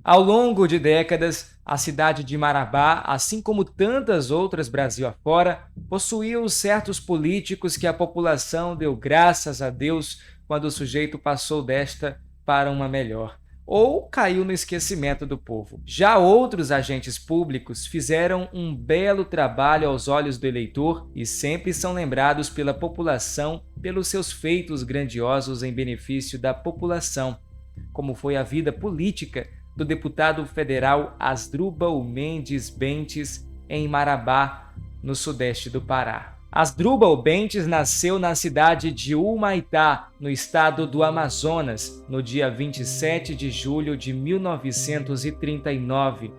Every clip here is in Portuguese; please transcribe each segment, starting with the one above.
Ao longo de décadas, a cidade de Marabá, assim como tantas outras Brasil afora, possuiu certos políticos que a população deu graças a Deus quando o sujeito passou desta para uma melhor, ou caiu no esquecimento do povo. Já outros agentes públicos fizeram um belo trabalho aos olhos do eleitor e sempre são lembrados pela população pelos seus feitos grandiosos em benefício da população, como foi a vida política do deputado federal Asdrubal Mendes Bentes em Marabá, no sudeste do Pará. Asdrubal Bentes nasceu na cidade de Humaitá, no estado do Amazonas, no dia 27 de julho de 1939.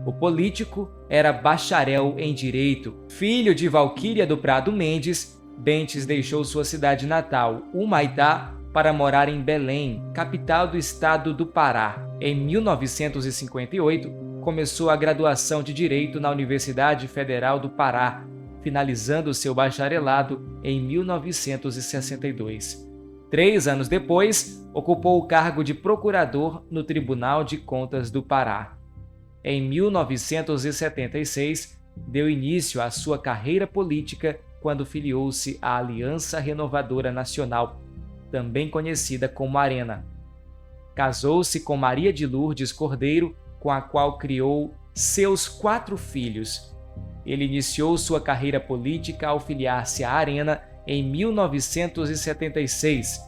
O político era bacharel em Direito. Filho de Valquíria do Prado Mendes, Bentes deixou sua cidade natal, Humaitá, para morar em Belém, capital do estado do Pará. Em 1958, começou a graduação de Direito na Universidade Federal do Pará, finalizando seu bacharelado em 1962. 3 anos depois, ocupou o cargo de procurador no Tribunal de Contas do Pará. Em 1976, deu início à sua carreira política quando filiou-se à Aliança Renovadora Nacional, também conhecida como Arena. Casou-se com Maria de Lourdes Cordeiro, com a qual criou seus 4 filhos. Ele iniciou sua carreira política ao filiar-se à Arena em 1976,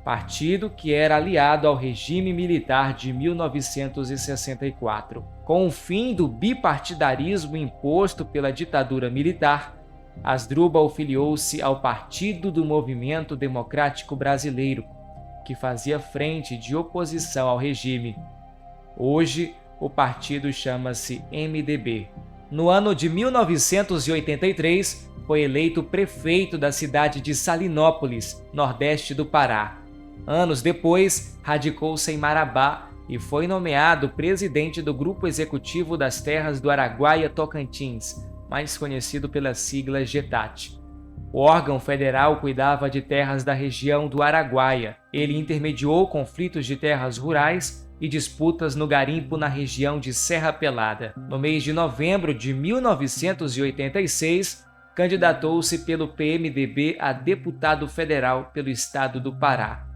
partido que era aliado ao regime militar de 1964. Com o fim do bipartidarismo imposto pela ditadura militar, Asdrubal filiou-se ao Partido do Movimento Democrático Brasileiro, que fazia frente de oposição ao regime. Hoje, o partido chama-se MDB. No ano de 1983, foi eleito prefeito da cidade de Salinópolis, nordeste do Pará. Anos depois, radicou-se em Marabá e foi nomeado presidente do Grupo Executivo das Terras do Araguaia-Tocantins, mais conhecido pela sigla GETAT. O órgão federal cuidava de terras da região do Araguaia. Ele intermediou conflitos de terras rurais e disputas no garimpo na região de Serra Pelada. No mês de novembro de 1986, candidatou-se pelo PMDB a deputado federal pelo estado do Pará.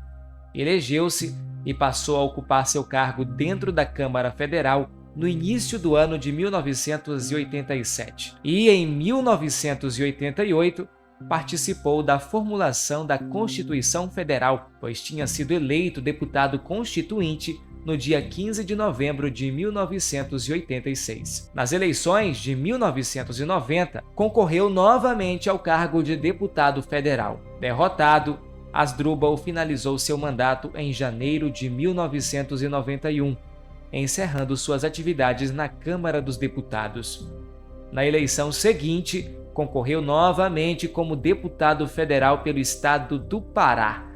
Elegeu-se e passou a ocupar seu cargo dentro da Câmara Federal no início do ano de 1987. E em 1988, participou da formulação da Constituição Federal, pois tinha sido eleito deputado constituinte no dia 15 de novembro de 1986. Nas eleições de 1990, concorreu novamente ao cargo de deputado federal. Derrotado, Asdrubal finalizou seu mandato em janeiro de 1991, encerrando suas atividades na Câmara dos Deputados. Na eleição seguinte, concorreu novamente como deputado federal pelo estado do Pará,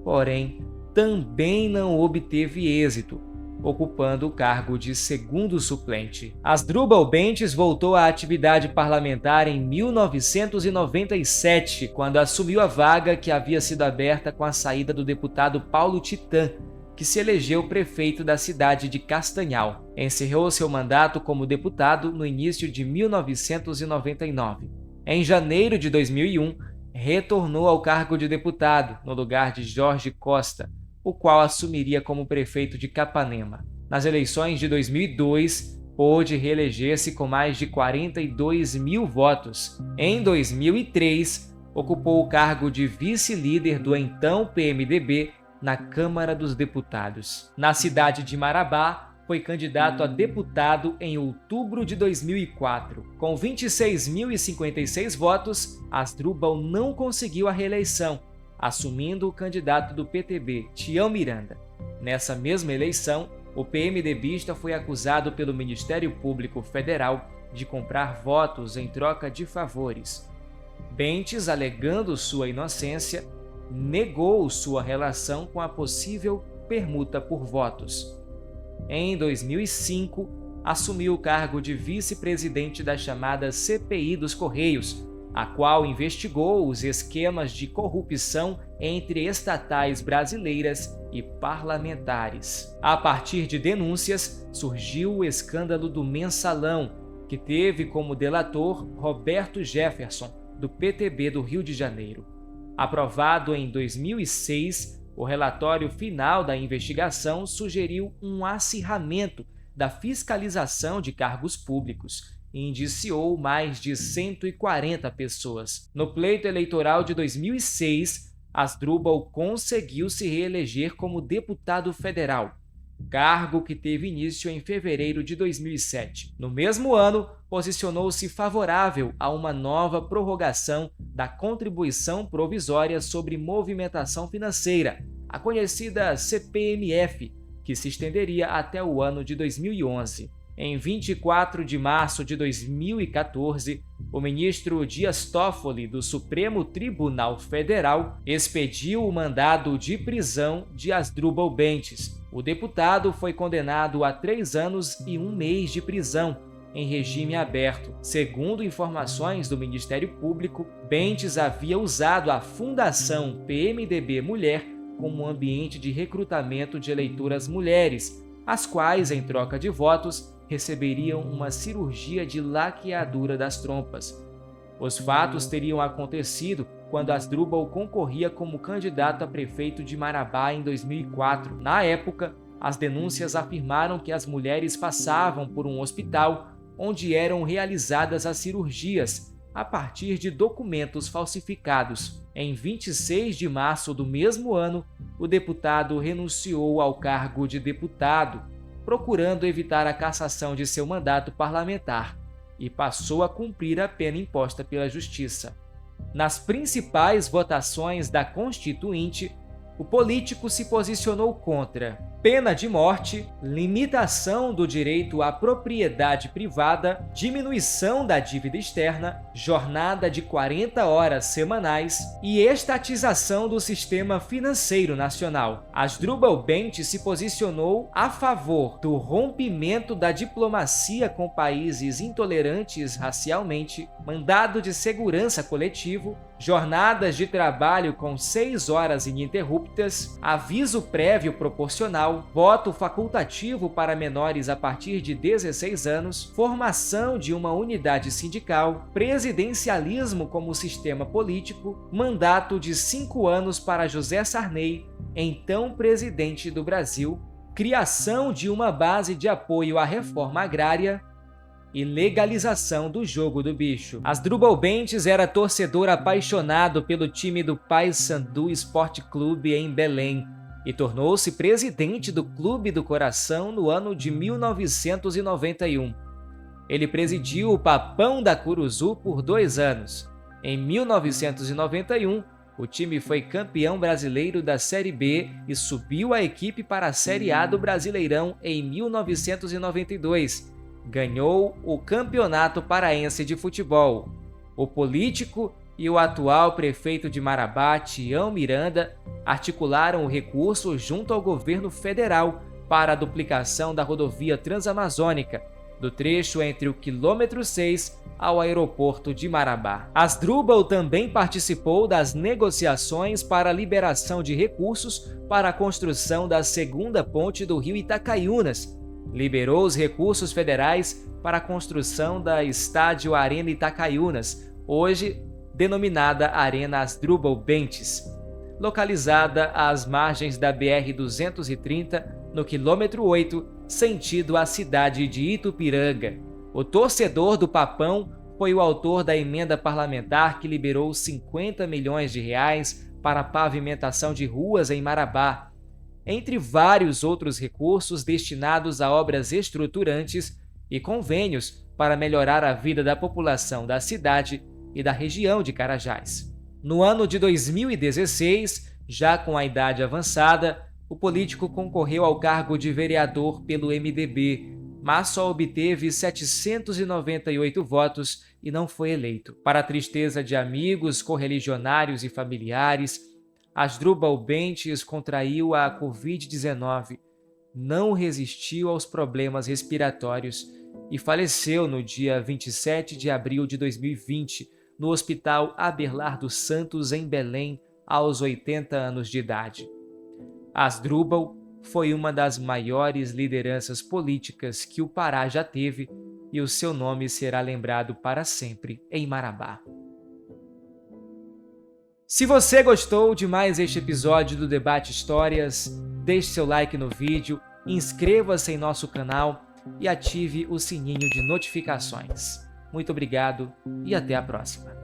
porém também não obteve êxito, ocupando o cargo de segundo suplente. Asdrubal Bentes voltou à atividade parlamentar em 1997, quando assumiu a vaga que havia sido aberta com a saída do deputado Paulo Titã, que se elegeu prefeito da cidade de Castanhal. Encerrou seu mandato como deputado no início de 1999. Em janeiro de 2001, retornou ao cargo de deputado, no lugar de Jorge Costa, o qual assumiria como prefeito de Capanema. Nas eleições de 2002, pôde reeleger-se com mais de 42 mil votos. Em 2003, ocupou o cargo de vice-líder do então PMDB na Câmara dos Deputados. Na cidade de Marabá, foi candidato a deputado em outubro de 2004. Com 26.056 votos, Asdrubal não conseguiu a reeleição, assumindo o candidato do PTB, Tião Miranda. Nessa mesma eleição, o PMDBista foi acusado pelo Ministério Público Federal de comprar votos em troca de favores. Bentes, alegando sua inocência, negou sua relação com a possível permuta por votos. Em 2005, assumiu o cargo de vice-presidente da chamada CPI dos Correios, a qual investigou os esquemas de corrupção entre estatais brasileiras e parlamentares. A partir de denúncias, surgiu o escândalo do Mensalão, que teve como delator Roberto Jefferson, do PTB do Rio de Janeiro. Aprovado em 2006, o relatório final da investigação sugeriu um acirramento da fiscalização de cargos públicos e indiciou mais de 140 pessoas. No pleito eleitoral de 2006, Asdrubal conseguiu se reeleger como deputado federal, cargo que teve início em fevereiro de 2007. No mesmo ano, posicionou-se favorável a uma nova prorrogação da Contribuição Provisória sobre Movimentação Financeira, a conhecida CPMF, que se estenderia até o ano de 2011. Em 24 de março de 2014, o ministro Dias Toffoli, do Supremo Tribunal Federal, expediu o mandado de prisão de Asdrubal Bentes. O deputado foi condenado a 3 anos e 1 mês de prisão, em regime aberto. Segundo informações do Ministério Público, Bentes havia usado a Fundação PMDB Mulher como ambiente de recrutamento de eleitoras mulheres, as quais, em troca de votos, receberiam uma cirurgia de laqueadura das trompas. Os fatos teriam acontecido quando Asdrubal concorria como candidato a prefeito de Marabá em 2004. Na época, as denúncias afirmaram que as mulheres passavam por um hospital onde eram realizadas as cirurgias a partir de documentos falsificados. Em 26 de março do mesmo ano, o deputado renunciou ao cargo de deputado, procurando evitar a cassação de seu mandato parlamentar, e passou a cumprir a pena imposta pela Justiça. Nas principais votações da Constituinte, o político se posicionou contra pena de morte, limitação do direito à propriedade privada, diminuição da dívida externa, jornada de 40 horas semanais e estatização do sistema financeiro nacional. Asdrubal Bentes se posicionou a favor do rompimento da diplomacia com países intolerantes racialmente, mandado de segurança coletivo, jornadas de trabalho com 6 horas ininterruptas, aviso prévio proporcional, voto facultativo para menores a partir de 16 anos, formação de uma unidade sindical, presidencialismo como sistema político, mandato de 5 anos para José Sarney, então presidente do Brasil, criação de uma base de apoio à reforma agrária e legalização do jogo do bicho. Asdrubal Bentes era torcedor apaixonado pelo time do Paysandu Esporte Clube em Belém e tornou-se presidente do Clube do Coração no ano de 1991. Ele presidiu o Papão da Curuzu por 2 anos. Em 1991, o time foi campeão brasileiro da Série B e subiu a equipe para a Série A do Brasileirão em 1992. Ganhou o Campeonato Paraense de Futebol. O político e o atual prefeito de Marabá, Tião Miranda, articularam o recurso junto ao governo federal para a duplicação da rodovia Transamazônica, do trecho entre o quilômetro 6 ao aeroporto de Marabá. Asdrubal também participou das negociações para a liberação de recursos para a construção da segunda ponte do rio Itacaiunas. Liberou os recursos federais para a construção da Estádio Arena Itacaiunas, hoje denominada Arena Asdrubal Bentes, localizada às margens da BR-230, no quilômetro 8, sentido à cidade de Itupiranga. O torcedor do Papão foi o autor da emenda parlamentar que liberou 50 milhões de reais para a pavimentação de ruas em Marabá, entre vários outros recursos destinados a obras estruturantes e convênios para melhorar a vida da população da cidade e da região de Carajás. No ano de 2016, já com a idade avançada, o político concorreu ao cargo de vereador pelo MDB, mas só obteve 798 votos e não foi eleito. Para a tristeza de amigos, correligionários e familiares, Asdrubal Bentes contraiu a Covid-19, não resistiu aos problemas respiratórios e faleceu no dia 27 de abril de 2020, no Hospital Abelardo Santos, em Belém, aos 80 anos de idade. Asdrúbal foi uma das maiores lideranças políticas que o Pará já teve e o seu nome será lembrado para sempre em Marabá. Se você gostou de mais este episódio do Debate Histórias, deixe seu like no vídeo, inscreva-se em nosso canal e ative o sininho de notificações. Muito obrigado e até a próxima.